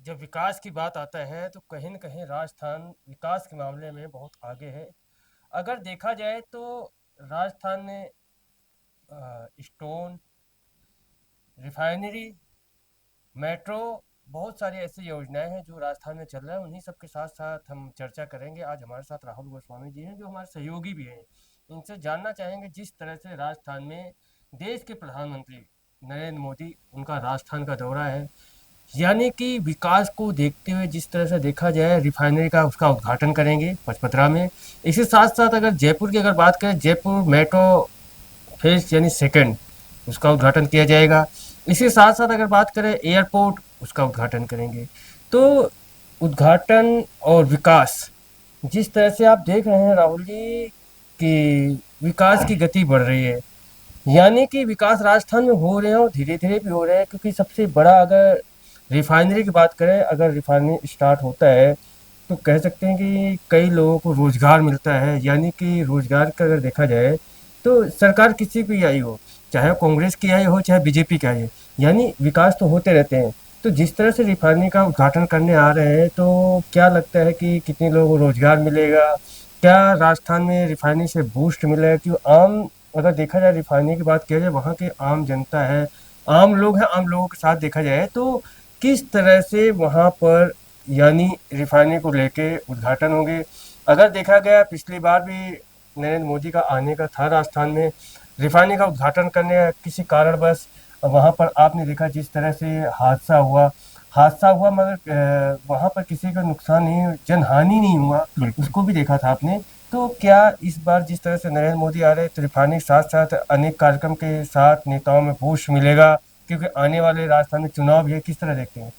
जब विकास की बात आता है तो कहीं न कहीं राजस्थान विकास के मामले में बहुत आगे है। अगर देखा जाए तो राजस्थान में स्टोन, रिफाइनरी, मेट्रो बहुत सारी ऐसी योजनाएँ हैं जो राजस्थान में चल रहा है। उन्हीं सब के साथ-साथ हम चर्चा करेंगे। आज हमारे साथ राहुल गोस्वामी जी हैं जो हमारे सहयोगी भी हैं। इनसे जानना चाहेंगे जिस तरह से राजस्थान में देश के प्रधानमंत्री नरेंद्र मोदी उनका राजस्थान का दौरा है। यानी कि विकास को देखते हुए जिस तरह से देखा जाए रिफाइनरी का उसका उद्घाटन करेंगे पचपदरा में। इसी साथ साथ अगर जयपुर की अगर बात करें जयपुर मेट्रो फेज यानी सेकंड उसका उद्घाटन किया जाएगा। इसी साथ साथ अगर बात करें एयरपोर्ट उसका उद्घाटन करेंगे। तो उद्घाटन और विकास जिस तरह से आप देख रहे हैं राहुल जी कि विकास की गति बढ़ रही है। यानी कि विकास राजस्थान में हो रहे हैं और धीरे-धीरे भी हो रहे हैं क्योंकि सबसे बड़ा अगर रिफाइनरी की बात करें, अगर रिफाइनरी स्टार्ट होता है, तो कह सकते हैं कि कई लोगों को रोज़गार मिलता है। यानी कि रोज़गार का अगर देखा जाए, तो सरकार किसी की आई हो, चाहे कांग्रेस की आई हो, चाहे बीजेपी की आई हो, यानी विकास तो होते रहते हैं। तो जिस तरह से रिफाइनरी का उद्घाटन करने आ रहे हैं, तो क्या लगता है कि कितने लोगों को रोज़गार मिलेगा? क्या राजस्थान में रिफाइनरी से बूस्ट मिलेगा? क्यों आम अगर देखा जाए रिफाइनरी की बात किया जाए वहाँ की आम जनता है, आम लोग हैं, आम लोगों के साथ देखा जाए तो किस तरह से वहाँ पर यानी रिफाइनरी को लेके उद्घाटन होंगे। अगर देखा गया पिछली बार भी नरेंद्र मोदी का आने का था राजस्थान में रिफाइनरी का उद्घाटन करने का किसी कारणवश वहाँ पर आपने देखा जिस तरह से हादसा हुआ मगर वहाँ पर किसी का नुकसान नहीं जनहानि नहीं हुआ बिल्कुल। उसको भी देखा था आपने। तो क्या इस बार जिस तरह से नरेंद्र मोदी आ रहे हैं तो रिफाइनरी के साथ साथ अनेक कार्यक्रम के साथ नेताओं में बूस्ट मिलेगा क्योंकि आने वाले राजस्थान में चुनाव भी है, किस तरह देखते हैं?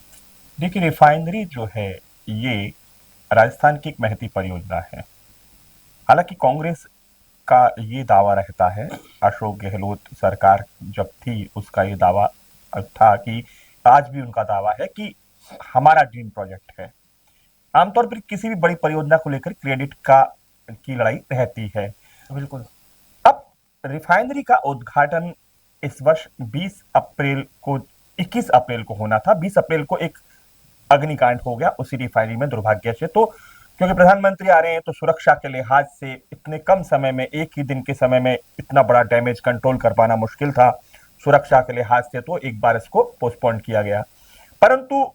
देखिए, रिफाइनरी जो है ये राजस्थान की एक महती परियोजना है। हालांकि कांग्रेस का ये दावा रहता है, अशोक गहलोत सरकार जब थी उसका ये दावा था कि आज भी उनका दावा है कि हमारा ड्रीम प्रोजेक्ट है। आमतौर पर किसी भी बड़ी परियोजना को लेकर क्रेडिट का की लड़ाई रहती है। बिल्कुल। अब रिफाइनरी का उद्घाटन इस वर्ष 20 अप्रैल को 21 अप्रैल को होना था। 20 अप्रैल को एक अग्निकांड हो गया उसी रिफाइनरी में दुर्भाग्य से। तो क्योंकि प्रधानमंत्री आ रहे हैं तो सुरक्षा के लिहाज से इतने कम समय में एक ही दिन के समय में इतना बड़ा डैमेज कंट्रोल कर पाना मुश्किल था। सुरक्षा के लिहाज से तो एक बार इसको पोस्टपोन किया गया, परंतु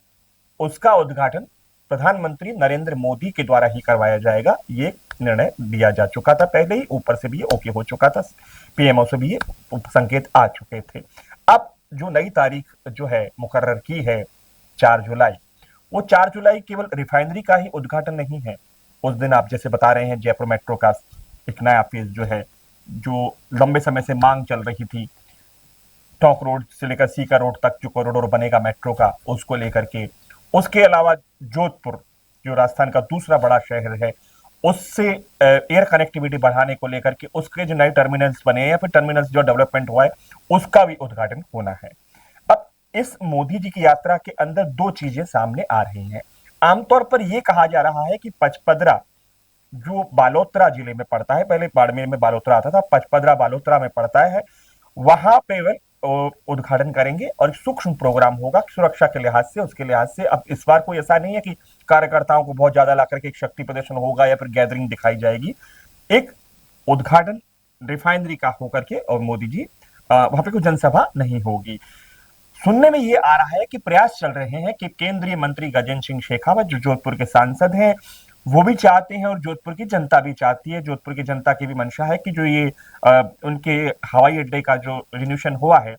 उसका उद्घाटन प्रधानमंत्री नरेंद्र मोदी के द्वारा ही करवाया जाएगा, ये निर्णय दिया जा चुका था पहले ही, ऊपर से भी ये ओके हो चुका था, पीएमओ से भी ये संकेत आ चुके थे। अब जो नई तारीख जो है मुकर्रर की है 4 जुलाई, वो 4 जुलाई केवल रिफाइनरी का ही उद्घाटन नहीं है। उस दिन आप जैसे बता रहे हैं जयपुर मेट्रो का एक नया फेज जो है, जो लंबे समय से मांग चल रही थी, टॉक रोड से लेकर सीकर रोड तक जो कॉरिडोर बनेगा मेट्रो का, उसको लेकर के। उसके अलावा जोधपुर जो राजस्थान का दूसरा बड़ा शहर है, उससे एयर कनेक्टिविटी बढ़ाने को लेकर के उसके जो नए टर्मिनल्स बने हैं या फिर टर्मिनल्स जो डेवलपमेंट हुआ है, उसका भी उद्घाटन होना है। अब इस मोदी जी की यात्रा के अंदर दो चीजें सामने आ रही हैं। आमतौर पर यह कहा जा रहा है कि पचपदरा जो बालोतरा जिले में पड़ता है, पहले बाड़मेर में बालोतरा आता था, पचपदरा बालोतरा में पड़ता है, वहां पे वे उद्घाटन करेंगे और सूक्ष्म प्रोग्राम होगा सुरक्षा के लिहाज से, उसके लिहाज से। अब इस बार कोई ऐसा नहीं है कि कार्यकर्ताओं को बहुत ज्यादा ला करके एक शक्ति प्रदर्शन होगा या फिर गैदरिंग दिखाई जाएगी। एक उद्घाटन रिफाइनरी का होकर के और मोदी जी वहां पे कोई जनसभा नहीं होगी। सुनने में ये आ रहा है कि प्रयास चल रहे हैं कि केंद्रीय मंत्री गजेंद्र सिंह शेखावत जो जोधपुर के सांसद हैं, वो भी चाहते हैं और जोधपुर की जनता भी चाहती है, जोधपुर की जनता की भी मंशा है कि जो ये उनके हवाई अड्डे का जो रिन्यूएशन हुआ है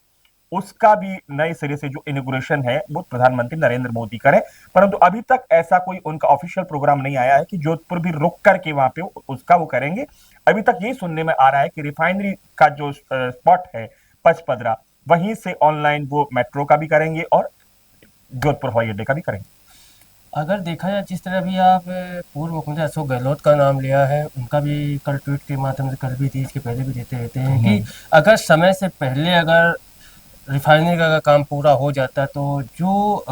उसका भी नए सिरे से जो इनोग्रेशन है वो प्रधानमंत्री नरेंद्र मोदी करें। परंतु अभी तक ऐसा कोई उनका ऑफिशियल प्रोग्राम नहीं आया है कि जोधपुर भी रुक करके वहां पे उसका वो करेंगे। अभी तक ये सुनने में आ रहा है कि रिफाइनरी का जो स्पॉट है पचपदरा, वहीं से ऑनलाइन वो मेट्रो का भी करेंगे और जोधपुर हवाई अड्डे का भी करेंगे। अगर देखा जाए जिस तरह भी आप पूर्व मुख्यमंत्री अशोक गहलोत का नाम लिया है, उनका भी कल ट्वीट के माध्यम से कल भी थी, इसके पहले भी देते रहते हैं कि अगर समय से पहले अगर रिफाइनरी का अगर काम पूरा हो जाता तो जो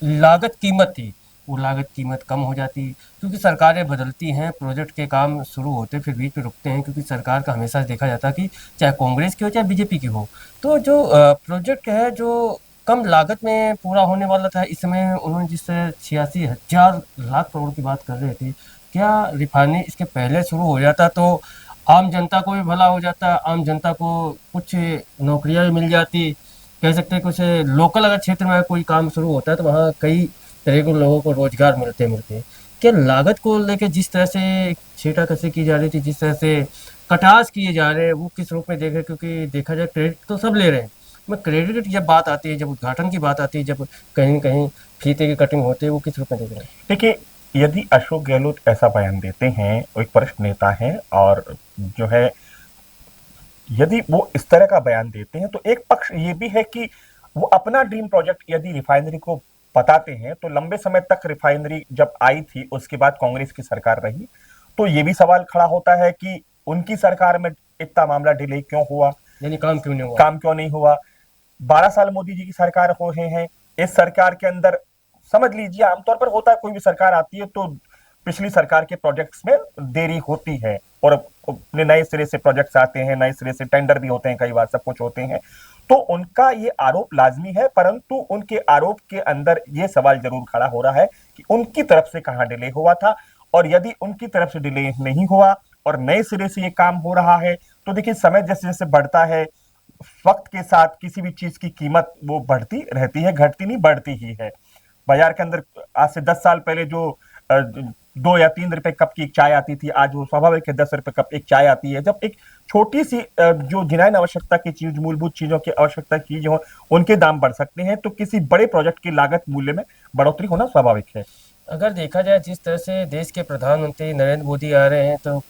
लागत कीमत थी वो लागत कीमत कम हो जाती क्योंकि सरकारें बदलती हैं, प्रोजेक्ट के काम शुरू होते फिर बीच में रुकते हैं क्योंकि सरकार का हमेशा देखा जाता कि चाहे कांग्रेस की हो चाहे बीजेपी की हो, तो जो प्रोजेक्ट है जो कम लागत में पूरा होने वाला था। इस समय उन्होंने जिस 86,000 लाख करोड़ की बात कर रहे थे, क्या रिफाइनरी इसके पहले शुरू हो जाता तो आम जनता को भी भला हो जाता, आम जनता को कुछ नौकरियां भी मिल जाती। कह सकते हैं कुछ लोकल अगर क्षेत्र में कोई काम शुरू होता है तो वहाँ कई तरह के लोगों को रोजगार मिलते। क्या लागत को लेके जिस तरह से छींटाकशी की जा रही थी, जिस तरह से कटास किए जा रहे हैं, वो किस रूप में देख रहे हैं? क्योंकि देखा जाए क्रेडिट तो सब ले रहे हैं, मैं क्रेडिट की जब बात आती है, जब उद्घाटन की बात आती है, जब कहीं न कहीं फीते की कटिंग होती है, वो किस रूप में देख रहे हैं? देखिए, यदि अशोक गहलोत ऐसा बयान देते हैं, वो एक वरिष्ठ नेता हैं और जो है यदि वो इस तरह का बयान देते हैं तो एक पक्ष ये भी है कि वो अपना ड्रीम प्रोजेक्ट यदि रिफाइनरी को बताते हैं तो लंबे समय तक रिफाइनरी जब आई थी उसके बाद कांग्रेस की सरकार रही, तो ये भी सवाल खड़ा होता है कि उनकी सरकार में इतना मामला डिले क्यों हुआ, यानी काम क्यों नहीं हुआ? काम क्यों नहीं हुआ। 12 साल मोदी जी की सरकार हो रहे हैं, इस सरकार के अंदर समझ लीजिए आमतौर पर होता है, कोई भी सरकार आती है तो पिछली सरकार के प्रोजेक्ट्स में देरी होती है और अपने नए सिरे से प्रोजेक्ट्स आते हैं, नए सिरे से टेंडर भी होते हैं, कई बार सब कुछ होते हैं। तो उनका ये आरोप लाजमी है, परंतु उनके आरोप के अंदर ये सवाल जरूर खड़ा हो रहा है कि उनकी तरफ से कहां डिले हुआ था, और यदि उनकी तरफ से डिले नहीं हुआ और नए सिरे से ये काम हो रहा है तो देखिए समय जैसे जैसे बढ़ता है वक्त के साथ किसी भी चीज की कीमत वो बढ़ती रहती है, घटती नहीं बढ़ती ही है। बाजार के अंदर आज से 10 साल पहले जो 2 या 3 रुपए कप की एक चाय आती थी, आज वो स्वाभाविक है 10 रुपए कप एक चाय आती है। जब एक छोटी सी जो जिनायन आवश्यकता की चीज, मूलभूत चीजों की आवश्यकता की जो उनके दाम बढ़ सकते हैं, तो किसी बड़े प्रोजेक्ट की लागत मूल्य में बढ़ोतरी होना स्वाभाविक है। अगर देखा जाए जिस तरह से देश के प्रधानमंत्री नरेंद्र मोदी आ रहे हैं, तो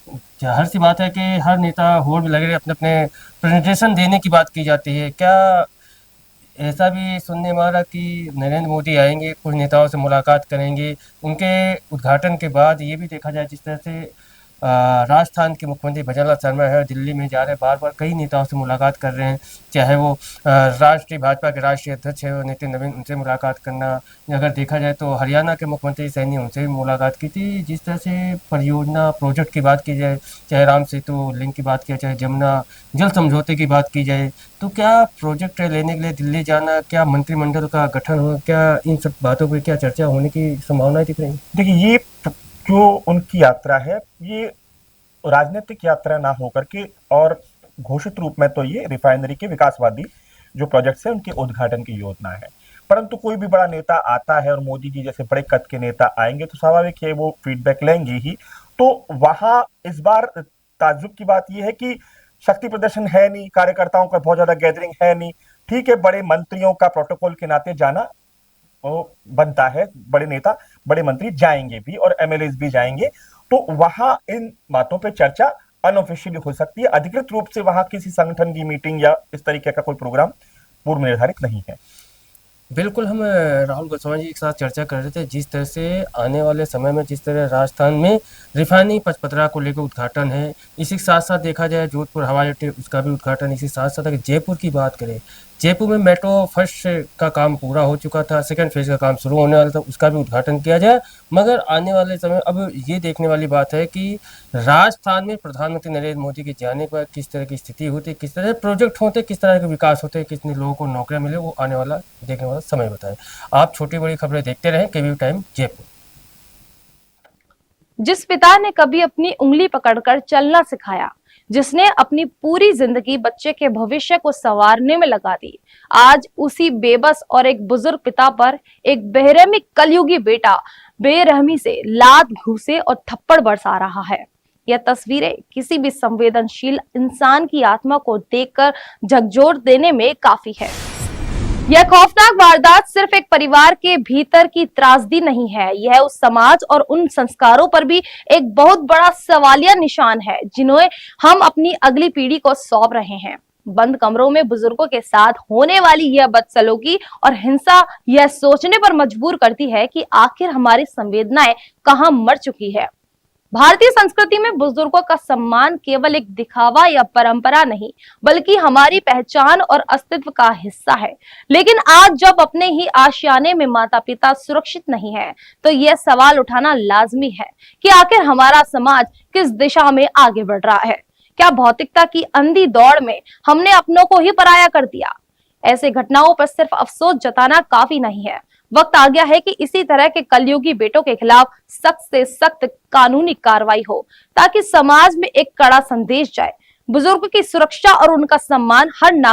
ज़ाहिर सी बात है कि हर नेता होड़ में लगे रहे, अपने-अपने प्रेज़ेंटेशन देने की बात की जाती है। क्या ऐसा भी सुनने में आ रहा कि नरेंद्र मोदी आएँगे, कुछ नेताओं से मुलाकात करेंगे, उनके उद्घाटन के बाद ये भी देखा जाए जिस तरह से राजस्थान के मुख्यमंत्री भजनलाल शर्मा है, दिल्ली में जा रहे हैं, बार-बार कई नेताओं से मुलाकात कर रहे हैं, चाहे वो राष्ट्रीय भाजपा के राष्ट्रीय अध्यक्ष हैं नितिन नवीन, उनसे मुलाकात करना, या अगर देखा जाए तो हरियाणा के मुख्यमंत्री सैनी, उनसे भी मुलाकात की थी। जिस तरह से परियोजना प्रोजेक्ट की बात की जाए, चाहे राम सेतु लिंक की बात की जाए, चाहे जमुना जल समझौते की बात की जाए, तो क्या प्रोजेक्ट लेने के लिए दिल्ली जाना, क्या मंत्रिमंडल का गठन हो, क्या इन सब बातों पर क्या चर्चा होने की संभावनाएं दिख रही हैं? देखिए, ये जो उनकी यात्रा है ये राजनीतिक यात्रा ना होकर के और घोषित रूप में तो ये रिफाइनरी के विकासवादी जो प्रोजेक्ट्स हैं उनके उद्घाटन की योजना है। परंतु कोई भी बड़ा नेता आता है और मोदी जी जैसे बड़े कद के नेता आएंगे तो स्वाभाविक है वो फीडबैक लेंगे ही। तो वहां इस बार ताज्जुब की बात यह है कि शक्ति प्रदर्शन है नहीं, कार्यकर्ताओं का बहुत ज्यादा गैदरिंग है नहीं। ठीक है, बड़े मंत्रियों का प्रोटोकॉल के नाते जाना वो बनता है, बड़े नेता बड़े मंत्री जाएंगे भी और एमएलए भी जाएंगे, तो वहां इन बातों पे चर्चा अनऑफिशियली हो सकती है। अधिकृत रूप से वहां किसी संगठन की मीटिंग या इस तरीके का कोई प्रोग्राम पूर्व निर्धारित नहीं है। बिल्कुल, हम राहुल गोस्वामी जी के साथ चर्चा कर रहे थे, जिस तरह से आने वाले समय में जिस तरह राजस्थान में रिफाइनरी पचपदरा को लेकर उद्घाटन है, इसी के साथ-साथ देखा जाए जोधपुर हवाई अड्डे उसका भी उद्घाटन, इसी साथ-साथ अगर जयपुर की बात करें, जयपुर में मेट्रो फर्स्ट का काम पूरा हो चुका था, सेकंड फेज़ का काम शुरू होने वाला था, उसका भी उद्घाटन किया जाए। मगर आने वाले समय अब ये देखने वाली बात है कि राजस्थान में प्रधानमंत्री नरेंद्र मोदी के जाने के बाद किस तरह की स्थिति होती है, किस तरह के प्रोजेक्ट होते हैं, किस तरह के विकास होते हैं, कितने लोगों को नौकरियाँ मिले, वो आने वाला देखने वाला समय बताए। आप छोटी-बड़ी खबरें देखते रहें, केबीपी टाइम जयपुर। जिस पिता ने कभी अपनी उंगली पकड़कर चलना सिखाया, जिसने अपनी पूरी जिंदगी बच्चे के भविष्य को संवारने में लगा दी, आज उसी बेबस और एक बुजुर्ग पिता पर एक बेरहमी कलयुगी बेटा बेरहमी से लात, घूंसे और थप्पड़ बरसा रहा है। यह तस्वीरें किसी भी संवेदनशील इंसान की आत्मा को देखकर झकझोर देने में काफी है। यह खौफनाक वारदात सिर्फ एक परिवार के भीतर की त्रासदी नहीं है, यह उस समाज और उन संस्कारों पर भी एक बहुत बड़ा सवालिया निशान है जिन्हें हम अपनी अगली पीढ़ी को सौंप रहे हैं। बंद कमरों में बुजुर्गों के साथ होने वाली यह बदसलूकी और हिंसा यह सोचने पर मजबूर करती है कि आखिर हमारी संवेदनाएं कहां मर चुकी है। भारतीय संस्कृति में बुजुर्गों का सम्मान केवल एक दिखावा या परंपरा नहीं, बल्कि हमारी पहचान और अस्तित्व का हिस्सा है। लेकिन आज जब अपने ही आशियाने में माता पिता सुरक्षित नहीं है, तो यह सवाल उठाना लाजमी है कि आखिर हमारा समाज किस दिशा में आगे बढ़ रहा है। क्या भौतिकता की अंधी दौड़ में हमने अपनों को ही पराया कर दिया, ऐसे घटनाओं पर सिर्फ अफसोस जताना काफी नहीं है। वक्त आ गया है कि इसी तरह के कलयुगी बेटों के खिलाफ सख्त से सख्त कानूनी कार्रवाई हो, ताकि समाज में एक कड़ा संदेश जाए। बुजुर्ग की सुरक्षा और उनका सम्मान हर नागरिक